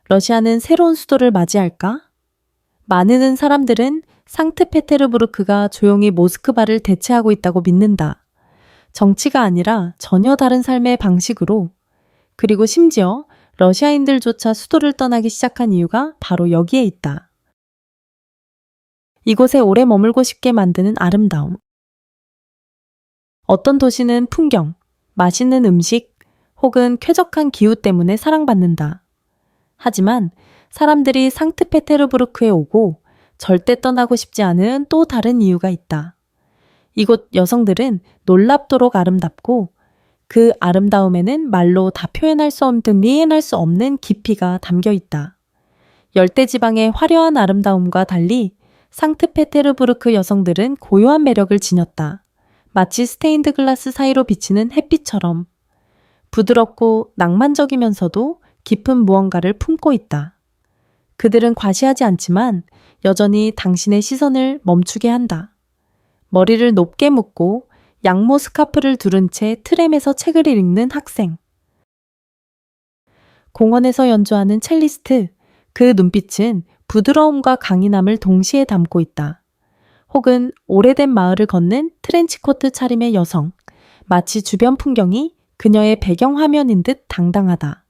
러시아는 새로운 수도를 맞이할까? 많은 사람들은 상트페테르부르크가 조용히 모스크바를 대체하고 있다고 믿는다. 정치가 아니라 전혀 다른 삶의 방식으로, 그리고 심지어 러시아인들조차 수도를 떠나기 시작한 이유가 바로 여기에 있다. 이곳에 오래 머물고 싶게 만드는 아름다움. 어떤 도시는 풍경, 맛있는 음식, 혹은 쾌적한 기후 때문에 사랑받는다. 하지만 사람들이 상트페테르부르크에 오고 절대 떠나고 싶지 않은 또 다른 이유가 있다. 이곳 여성들은 놀랍도록 아름답고 그 아름다움에는 말로 다 표현할 수 없는 미해할 수 없는 깊이가 담겨 있다. 열대지방의 화려한 아름다움과 달리 상트페테르부르크 여성들은 고요한 매력을 지녔다. 마치 스테인드 글라스 사이로 비치는 햇빛처럼 부드럽고 낭만적이면서도 깊은 무언가를 품고 있다. 그들은 과시하지 않지만 여전히 당신의 시선을 멈추게 한다. 머리를 높게 묶고 양모 스카프를 두른 채 트램에서 책을 읽는 학생. 공원에서 연주하는 첼리스트. 그 눈빛은 부드러움과 강인함을 동시에 담고 있다. 혹은 오래된 마을을 걷는 트렌치코트 차림의 여성. 마치 주변 풍경이 그녀의 배경화면인 듯 당당하다.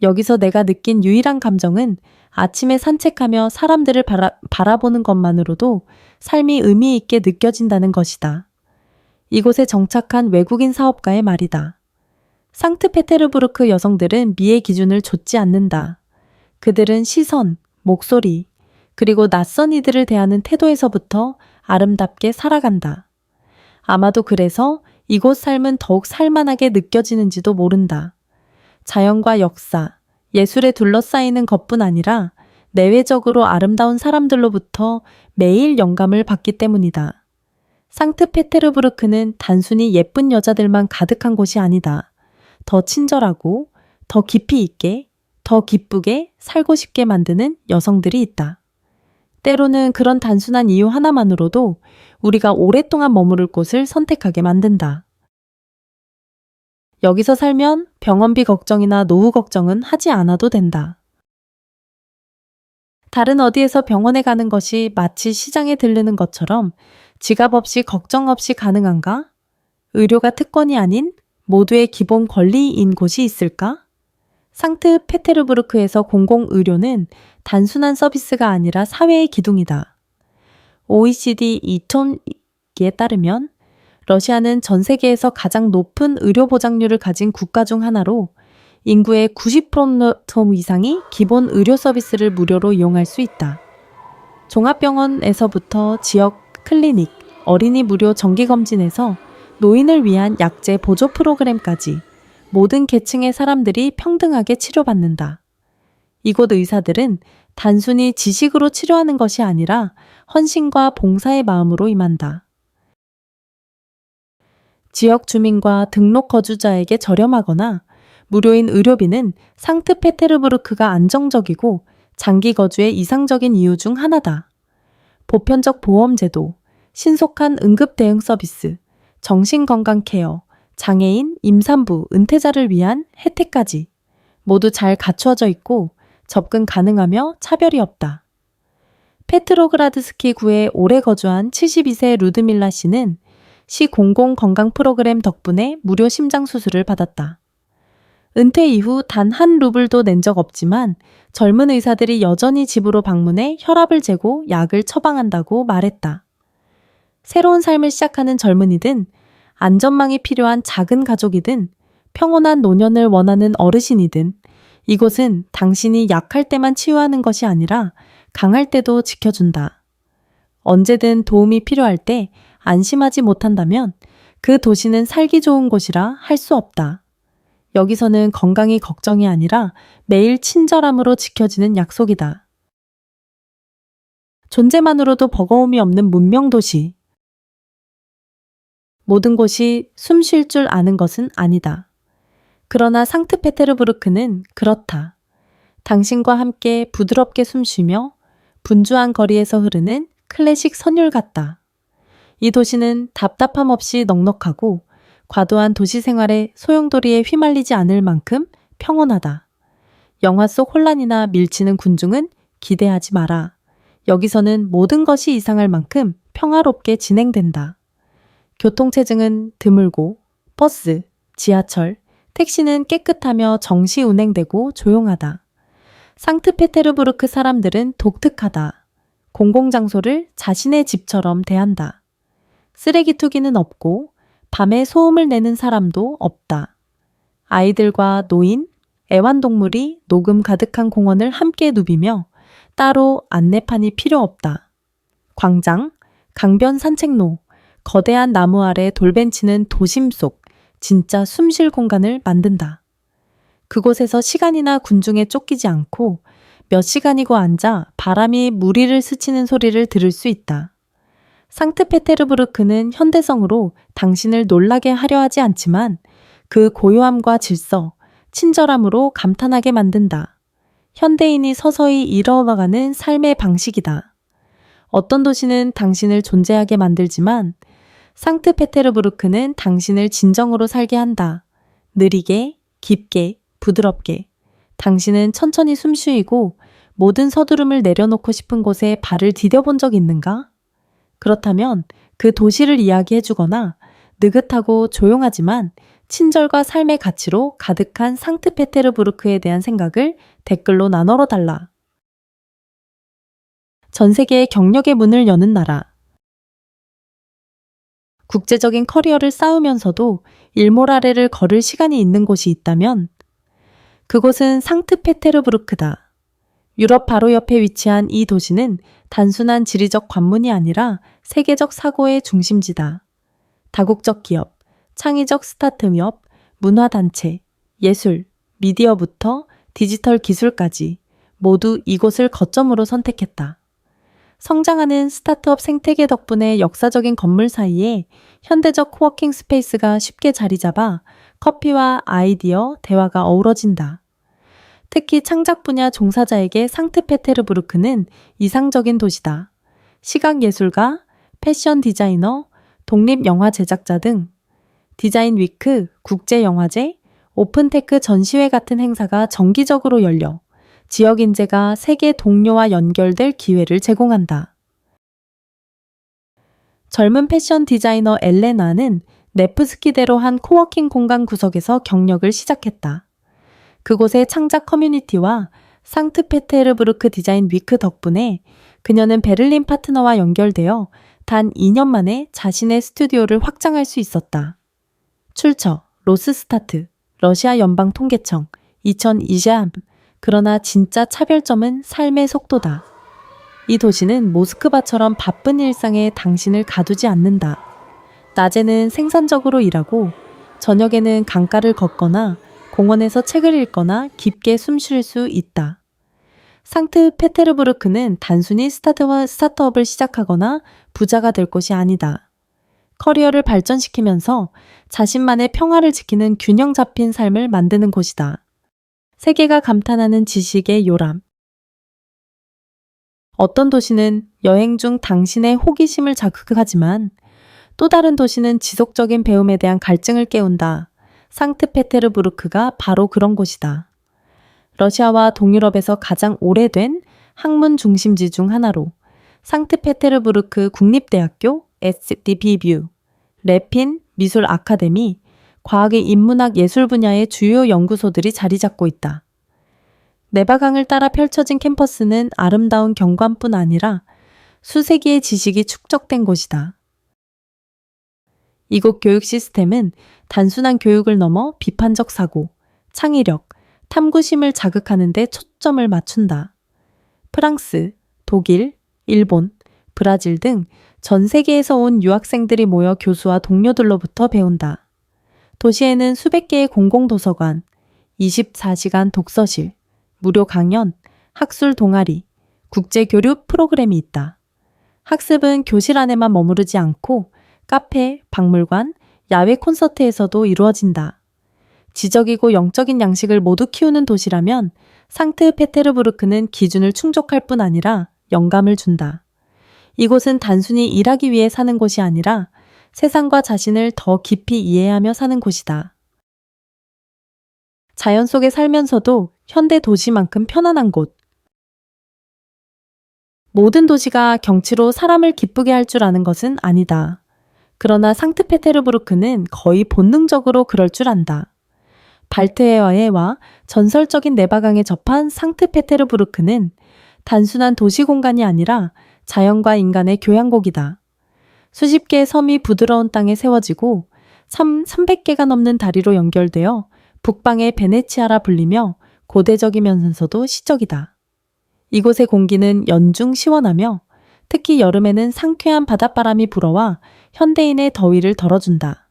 여기서 내가 느낀 유일한 감정은 아침에 산책하며 사람들을 바라보는 것만으로도 삶이 의미 있게 느껴진다는 것이다. 이곳에 정착한 외국인 사업가의 말이다. 상트페테르부르크 여성들은 미의 기준을 좇지 않는다. 그들은 시선, 목소리, 그리고 낯선 이들을 대하는 태도에서부터 아름답게 살아간다. 아마도 그래서 이곳 삶은 더욱 살만하게 느껴지는지도 모른다. 자연과 역사, 예술에 둘러싸이는 것뿐 아니라 내외적으로 아름다운 사람들로부터 매일 영감을 받기 때문이다. 상트페테르부르크는 단순히 예쁜 여자들만 가득한 곳이 아니다. 더 친절하고, 더 깊이 있게, 더 기쁘게 살고 싶게 만드는 여성들이 있다. 때로는 그런 단순한 이유 하나만으로도 우리가 오랫동안 머무를 곳을 선택하게 만든다. 여기서 살면 병원비 걱정이나 노후 걱정은 하지 않아도 된다. 다른 어디에서 병원에 가는 것이 마치 시장에 들르는 것처럼 지갑 없이 걱정 없이 가능한가? 의료가 특권이 아닌 모두의 기본 권리인 곳이 있을까? 상트페테르부르크에서 공공의료는 단순한 서비스가 아니라 사회의 기둥이다. OECD 2000에 따르면 러시아는 전 세계에서 가장 높은 의료 보장률을 가진 국가 중 하나로 인구의 90% 이상이 기본 의료 서비스를 무료로 이용할 수 있다. 종합병원에서부터 지역 클리닉, 어린이 무료 정기검진에서 노인을 위한 약제 보조 프로그램까지 모든 계층의 사람들이 평등하게 치료받는다. 이곳 의사들은 단순히 지식으로 치료하는 것이 아니라 헌신과 봉사의 마음으로 임한다. 지역 주민과 등록 거주자에게 저렴하거나 무료인 의료비는 상트페테르부르크가 안정적이고 장기 거주의 이상적인 이유 중 하나다. 보편적 보험제도, 신속한 응급 대응 서비스, 정신건강 케어, 장애인, 임산부, 은퇴자를 위한 혜택까지 모두 잘 갖추어져 있고 접근 가능하며 차별이 없다. 페트로그라드스키 구에 오래 거주한 72세 루드밀라 씨는 시 공공 건강 프로그램 덕분에 무료 심장 수술을 받았다. 은퇴 이후 단 한 루블도 낸 적 없지만 젊은 의사들이 여전히 집으로 방문해 혈압을 재고 약을 처방한다고 말했다. 새로운 삶을 시작하는 젊은이든 안전망이 필요한 작은 가족이든 평온한 노년을 원하는 어르신이든 이곳은 당신이 약할 때만 치유하는 것이 아니라 강할 때도 지켜준다. 언제든 도움이 필요할 때 안심하지 못한다면 그 도시는 살기 좋은 곳이라 할 수 없다. 여기서는 건강이 걱정이 아니라 매일 친절함으로 지켜지는 약속이다. 존재만으로도 버거움이 없는 문명도시. 모든 곳이 숨 쉴 줄 아는 것은 아니다. 그러나 상트페테르부르크는 그렇다. 당신과 함께 부드럽게 숨쉬며 분주한 거리에서 흐르는 클래식 선율 같다. 이 도시는 답답함 없이 넉넉하고 과도한 도시 생활의 소용돌이에 휘말리지 않을 만큼 평온하다. 영화 속 혼란이나 밀치는 군중은 기대하지 마라. 여기서는 모든 것이 이상할 만큼 평화롭게 진행된다. 교통체증은 드물고 버스, 지하철, 택시는 깨끗하며 정시 운행되고 조용하다. 상트페테르부르크 사람들은 독특하다. 공공장소를 자신의 집처럼 대한다. 쓰레기 투기는 없고 밤에 소음을 내는 사람도 없다. 아이들과 노인, 애완동물이 녹음 가득한 공원을 함께 누비며 따로 안내판이 필요 없다. 광장, 강변 산책로, 거대한 나무 아래 돌벤치는 도심 속 진짜 숨쉴 공간을 만든다. 그곳에서 시간이나 군중에 쫓기지 않고 몇 시간이고 앉아 바람이 무리를 스치는 소리를 들을 수 있다. 상트페테르부르크는 현대성으로 당신을 놀라게 하려 하지 않지만 그 고요함과 질서, 친절함으로 감탄하게 만든다. 현대인이 서서히 잃어가는 삶의 방식이다. 어떤 도시는 당신을 존재하게 만들지만 상트페테르부르크는 당신을 진정으로 살게 한다. 느리게, 깊게, 부드럽게. 당신은 천천히 숨 쉬고 모든 서두름을 내려놓고 싶은 곳에 발을 디뎌본 적 있는가? 그렇다면 그 도시를 이야기해주거나 느긋하고 조용하지만 친절과 삶의 가치로 가득한 상트페테르부르크에 대한 생각을 댓글로 나눠 달라. 전 세계의 경력의 문을 여는 나라. 국제적인 커리어를 쌓으면서도 일몰아래를 걸을 시간이 있는 곳이 있다면 그곳은 상트페테르부르크다. 유럽 바로 옆에 위치한 이 도시는 단순한 지리적 관문이 아니라 세계적 사고의 중심지다. 다국적 기업, 창의적 스타트업, 문화단체, 예술, 미디어부터 디지털 기술까지 모두 이곳을 거점으로 선택했다. 성장하는 스타트업 생태계 덕분에 역사적인 건물 사이에 현대적 코워킹 스페이스가 쉽게 자리 잡아 커피와 아이디어, 대화가 어우러진다. 특히 창작 분야 종사자에게 상트페테르부르크는 이상적인 도시다. 시각예술가, 패션 디자이너, 독립영화 제작자 등 디자인 위크, 국제영화제, 오픈테크 전시회 같은 행사가 정기적으로 열려 지역 인재가 세계 동료와 연결될 기회를 제공한다. 젊은 패션 디자이너 엘레나는 네프스키대로 한 코워킹 공간 구석에서 경력을 시작했다. 그곳의 창작 커뮤니티와 상트페테르부르크 디자인 위크 덕분에 그녀는 베를린 파트너와 연결되어 단 2년 만에 자신의 스튜디오를 확장할 수 있었다. 출처, 로스스타트, 러시아 연방통계청, 2020. 그러나 진짜 차별점은 삶의 속도다. 이 도시는 모스크바처럼 바쁜 일상에 당신을 가두지 않는다. 낮에는 생산적으로 일하고 저녁에는 강가를 걷거나 공원에서 책을 읽거나 깊게 숨 쉴 수 있다. 상트페테르부르크는 단순히 스타트업을 시작하거나 부자가 될 곳이 아니다. 커리어를 발전시키면서 자신만의 평화를 지키는 균형 잡힌 삶을 만드는 곳이다. 세계가 감탄하는 지식의 요람. 어떤 도시는 여행 중 당신의 호기심을 자극하지만 또 다른 도시는 지속적인 배움에 대한 갈증을 깨운다. 상트페테르부르크가 바로 그런 곳이다. 러시아와 동유럽에서 가장 오래된 학문 중심지 중 하나로 상트페테르부르크 국립대학교, SDB뷰, 레핀 미술 아카데미, 과학의 인문학 예술 분야의 주요 연구소들이 자리 잡고 있다. 네바강을 따라 펼쳐진 캠퍼스는 아름다운 경관뿐 아니라 수세기의 지식이 축적된 곳이다. 이곳 교육 시스템은 단순한 교육을 넘어 비판적 사고, 창의력, 탐구심을 자극하는 데 초점을 맞춘다. 프랑스, 독일, 일본, 브라질 등 전 세계에서 온 유학생들이 모여 교수와 동료들로부터 배운다. 도시에는 수백 개의 공공도서관, 24시간 독서실, 무료 강연, 학술 동아리, 국제교류 프로그램이 있다. 학습은 교실 안에만 머무르지 않고 카페, 박물관, 야외 콘서트에서도 이루어진다. 지적이고 영적인 양식을 모두 키우는 도시라면 상트페테르부르크는 기준을 충족할 뿐 아니라 영감을 준다. 이곳은 단순히 일하기 위해 사는 곳이 아니라 세상과 자신을 더 깊이 이해하며 사는 곳이다. 자연 속에 살면서도 현대 도시만큼 편안한 곳. 모든 도시가 경치로 사람을 기쁘게 할 줄 아는 것은 아니다. 그러나 상트페테르부르크는 거의 본능적으로 그럴 줄 안다. 발트해와 전설적인 네바강에 접한 상트페테르부르크는 단순한 도시 공간이 아니라 자연과 인간의 교향곡이다. 수십 개의 섬이 부드러운 땅에 세워지고 300개가 넘는 다리로 연결되어 북방의 베네치아라 불리며 고대적이면서도 시적이다. 이곳의 공기는 연중 시원하며 특히 여름에는 상쾌한 바닷바람이 불어와 현대인의 더위를 덜어준다.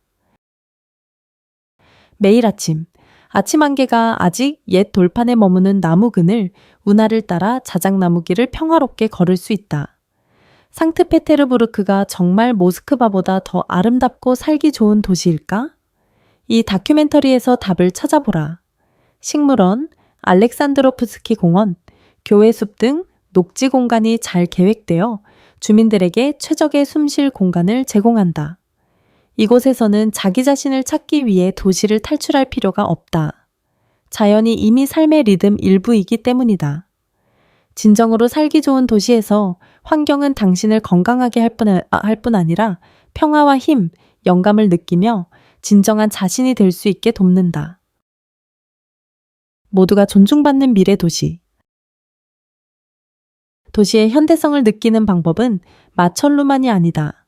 매일 아침 안개가 아직 옛 돌판에 머무는 나무 그늘, 운하를 따라 자작나무길을 평화롭게 걸을 수 있다. 상트페테르부르크가 정말 모스크바보다 더 아름답고 살기 좋은 도시일까? 이 다큐멘터리에서 답을 찾아보라. 식물원, 알렉산드로프스키 공원, 교회 숲 등 녹지 공간이 잘 계획되어 주민들에게 최적의 숨쉴 공간을 제공한다. 이곳에서는 자기 자신을 찾기 위해 도시를 탈출할 필요가 없다. 자연이 이미 삶의 리듬 일부이기 때문이다. 진정으로 살기 좋은 도시에서 환경은 당신을 건강하게 할 뿐 아니라 평화와 힘, 영감을 느끼며 진정한 자신이 될 수 있게 돕는다. 모두가 존중받는 미래 도시. 도시의 현대성을 느끼는 방법은 마천루만이 아니다.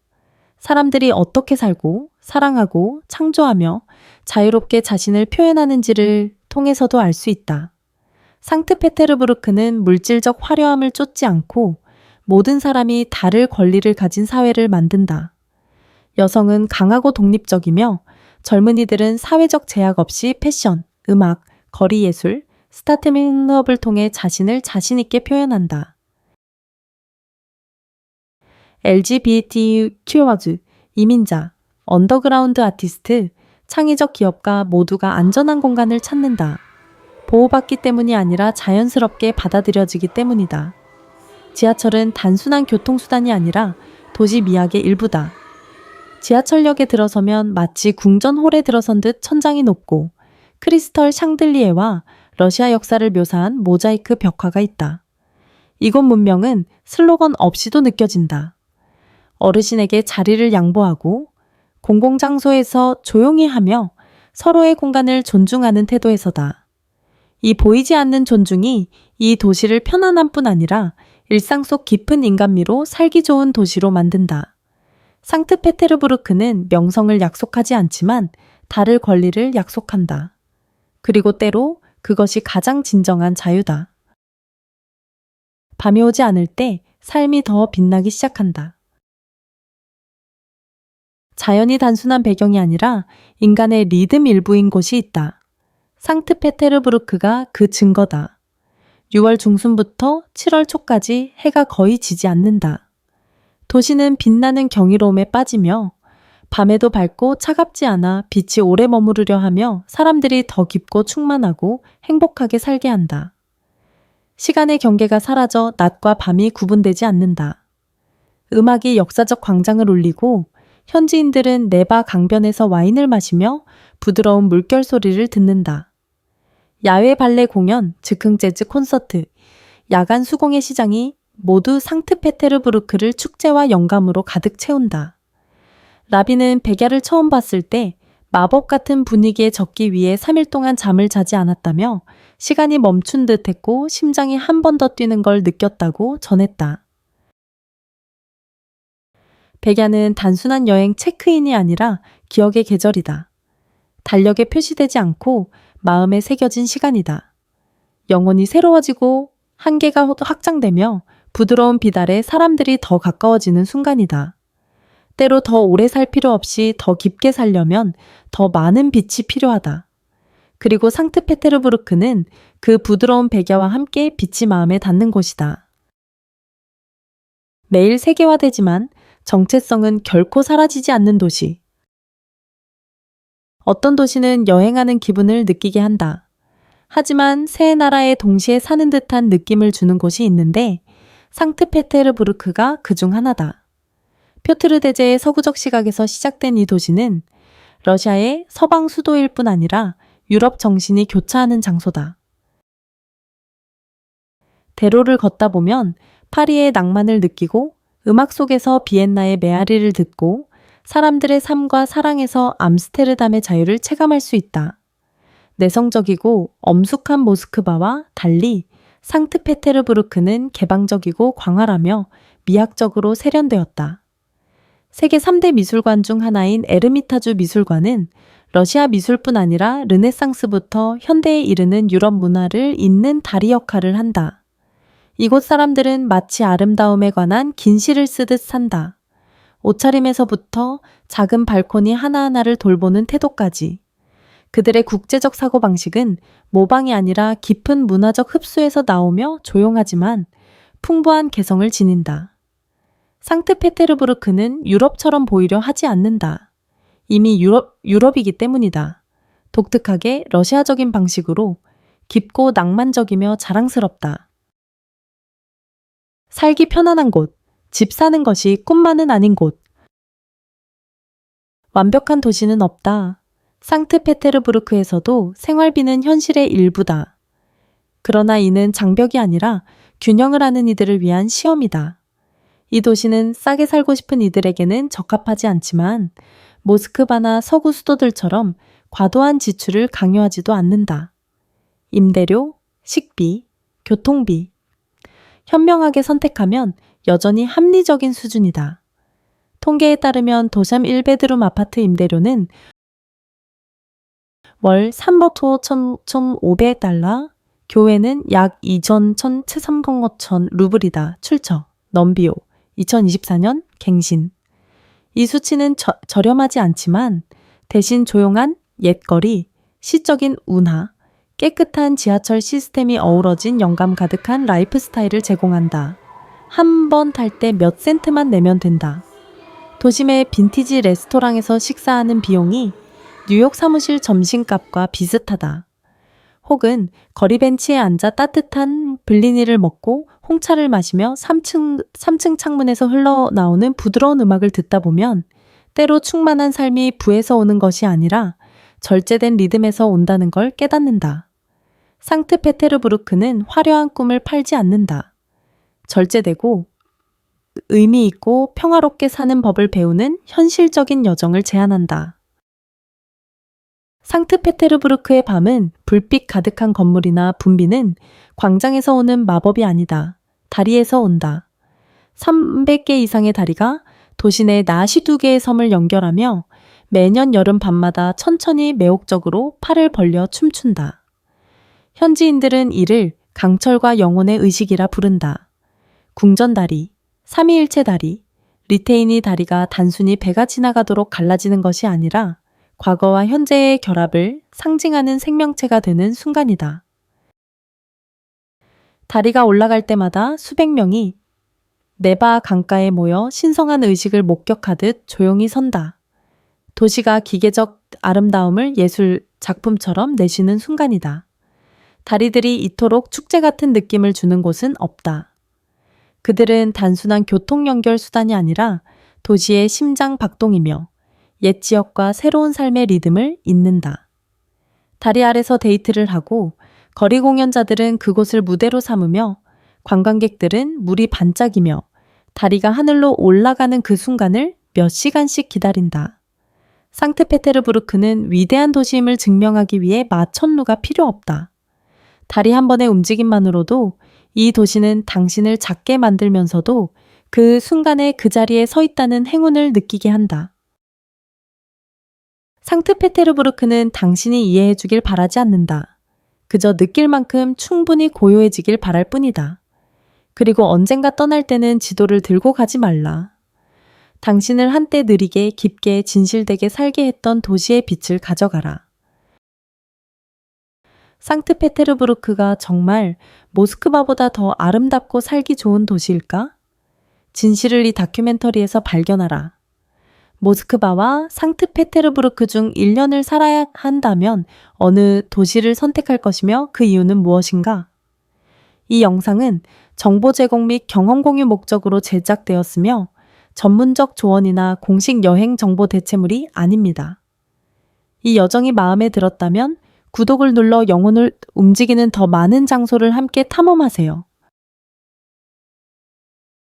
사람들이 어떻게 살고, 사랑하고, 창조하며 자유롭게 자신을 표현하는지를 통해서도 알 수 있다. 상트페테르부르크는 물질적 화려함을 쫓지 않고 모든 사람이 다를 권리를 가진 사회를 만든다. 여성은 강하고 독립적이며 젊은이들은 사회적 제약 없이 패션, 음악, 거리 예술, 스타트업을 통해 자신을 자신 있게 표현한다. LGBTQ어즈, 이민자, 언더그라운드 아티스트, 창의적 기업가 모두가 안전한 공간을 찾는다. 보호받기 때문이 아니라 자연스럽게 받아들여지기 때문이다. 지하철은 단순한 교통수단이 아니라 도시 미학의 일부다. 지하철역에 들어서면 마치 궁전홀에 들어선 듯 천장이 높고 크리스털 샹들리에와 러시아 역사를 묘사한 모자이크 벽화가 있다. 이곳 문명은 슬로건 없이도 느껴진다. 어르신에게 자리를 양보하고 공공장소에서 조용히 하며 서로의 공간을 존중하는 태도에서다. 이 보이지 않는 존중이 이 도시를 편안한 뿐 아니라 일상 속 깊은 인간미로 살기 좋은 도시로 만든다. 상트페테르부르크는 명성을 약속하지 않지만 다를 권리를 약속한다. 그리고 때로 그것이 가장 진정한 자유다. 밤이 오지 않을 때 삶이 더 빛나기 시작한다. 자연이 단순한 배경이 아니라 인간의 리듬 일부인 곳이 있다. 상트페테르부르크가 그 증거다. 6월 중순부터 7월 초까지 해가 거의 지지 않는다. 도시는 빛나는 경이로움에 빠지며 밤에도 밝고 차갑지 않아 빛이 오래 머무르려 하며 사람들이 더 깊고 충만하고 행복하게 살게 한다. 시간의 경계가 사라져 낮과 밤이 구분되지 않는다. 음악이 역사적 광장을 울리고 현지인들은 네바 강변에서 와인을 마시며 부드러운 물결 소리를 듣는다. 야외 발레 공연, 즉흥 재즈 콘서트, 야간 수공예 시장이 모두 상트페테르부르크를 축제와 영감으로 가득 채운다. 라비는 백야를 처음 봤을 때 마법 같은 분위기에 젖기 위해 3일 동안 잠을 자지 않았다며 시간이 멈춘 듯했고 심장이 한 번 더 뛰는 걸 느꼈다고 전했다. 백야는 단순한 여행 체크인이 아니라 기억의 계절이다. 달력에 표시되지 않고 마음에 새겨진 시간이다. 영혼이 새로워지고 한계가 확장되며 부드러운 빛 아래 사람들이 더 가까워지는 순간이다. 때로 더 오래 살 필요 없이 더 깊게 살려면 더 많은 빛이 필요하다. 그리고 상트페테르부르크는 그 부드러운 백야와 함께 빛이 마음에 닿는 곳이다. 매일 세계화되지만 정체성은 결코 사라지지 않는 도시. 어떤 도시는 여행하는 기분을 느끼게 한다. 하지만 세 나라에 동시에 사는 듯한 느낌을 주는 곳이 있는데 상트페테르부르크가 그중 하나다. 표트르 대제의 서구적 시각에서 시작된 이 도시는 러시아의 서방 수도일 뿐 아니라 유럽 정신이 교차하는 장소다. 대로를 걷다 보면 파리의 낭만을 느끼고 음악 속에서 비엔나의 메아리를 듣고 사람들의 삶과 사랑에서 암스테르담의 자유를 체감할 수 있다. 내성적이고 엄숙한 모스크바와 달리 상트페테르부르크는 개방적이고 광활하며 미학적으로 세련되었다. 세계 3대 미술관 중 하나인 에르미타주 미술관은 러시아 미술뿐 아니라 르네상스부터 현대에 이르는 유럽 문화를 잇는 다리 역할을 한다. 이곳 사람들은 마치 아름다움에 관한 긴 시를 쓰듯 산다. 옷차림에서부터 작은 발코니 하나하나를 돌보는 태도까지. 그들의 국제적 사고방식은 모방이 아니라 깊은 문화적 흡수에서 나오며 조용하지만 풍부한 개성을 지닌다. 상트페테르부르크는 유럽처럼 보이려 하지 않는다. 이미 유럽이기 때문이다. 독특하게 러시아적인 방식으로 깊고 낭만적이며 자랑스럽다. 살기 편안한 곳, 집 사는 것이 꿈만은 아닌 곳. 완벽한 도시는 없다. 상트페테르부르크에서도 생활비는 현실의 일부다. 그러나 이는 장벽이 아니라 균형을 하는 이들을 위한 시험이다. 이 도시는 싸게 살고 싶은 이들에게는 적합하지 않지만 모스크바나 서구 수도들처럼 과도한 지출을 강요하지도 않는다. 임대료, 식비, 교통비. 현명하게 선택하면 여전히 합리적인 수준이다. 통계에 따르면 도샴 1베드룸 아파트 임대료는 월 3버토 1,500달러, 교외는 약 2,130천 루블이다. 출처, 넘비오, 2024년 갱신. 이 수치는 저렴하지 않지만 대신 조용한 옛거리, 시적인 운하, 깨끗한 지하철 시스템이 어우러진 영감 가득한 라이프 스타일을 제공한다. 한 번 탈 때 몇 센트만 내면 된다. 도심의 빈티지 레스토랑에서 식사하는 비용이 뉴욕 사무실 점심값과 비슷하다. 혹은 거리 벤치에 앉아 따뜻한 블리니를 먹고 홍차를 마시며 3층 창문에서 흘러나오는 부드러운 음악을 듣다 보면 때로 충만한 삶이 부에서 오는 것이 아니라 절제된 리듬에서 온다는 걸 깨닫는다. 상트페테르부르크는 화려한 꿈을 팔지 않는다. 절제되고 의미 있고 평화롭게 사는 법을 배우는 현실적인 여정을 제안한다. 상트페테르부르크의 밤은 불빛 가득한 건물이나 붐비는 광장에서 오는 마법이 아니다. 다리에서 온다. 300개 이상의 다리가 도시 내 42개의 섬을 연결하며 매년 여름 밤마다 천천히 매혹적으로 팔을 벌려 춤춘다. 현지인들은 이를 강철과 영혼의 의식이라 부른다. 궁전다리, 삼위일체 다리, 리테인이 다리가 단순히 배가 지나가도록 갈라지는 것이 아니라 과거와 현재의 결합을 상징하는 생명체가 되는 순간이다. 다리가 올라갈 때마다 수백 명이 네바 강가에 모여 신성한 의식을 목격하듯 조용히 선다. 도시가 기계적 아름다움을 예술 작품처럼 내쉬는 순간이다. 다리들이 이토록 축제 같은 느낌을 주는 곳은 없다. 그들은 단순한 교통 연결 수단이 아니라 도시의 심장 박동이며 옛 지역과 새로운 삶의 리듬을 잇는다. 다리 아래서 데이트를 하고 거리 공연자들은 그곳을 무대로 삼으며 관광객들은 물이 반짝이며 다리가 하늘로 올라가는 그 순간을 몇 시간씩 기다린다. 상트페테르부르크는 위대한 도시임을 증명하기 위해 마천루가 필요 없다. 다리 한 번의 움직임만으로도 이 도시는 당신을 작게 만들면서도 그 순간에 그 자리에 서 있다는 행운을 느끼게 한다. 상트페테르부르크는 당신이 이해해 주길 바라지 않는다. 그저 느낄 만큼 충분히 고요해지길 바랄 뿐이다. 그리고 언젠가 떠날 때는 지도를 들고 가지 말라. 당신을 한때 느리게 깊게 진실되게 살게 했던 도시의 빛을 가져가라. 상트페테르부르크가 정말 모스크바보다 더 아름답고 살기 좋은 도시일까? 진실을 이 다큐멘터리에서 발견하라. 모스크바와 상트페테르부르크 중 1년을 살아야 한다면 어느 도시를 선택할 것이며 그 이유는 무엇인가? 이 영상은 정보 제공 및 경험 공유 목적으로 제작되었으며 전문적 조언이나 공식 여행 정보 대체물이 아닙니다. 이 여정이 마음에 들었다면 구독을 눌러 영혼을 움직이는 더 많은 장소를 함께 탐험하세요.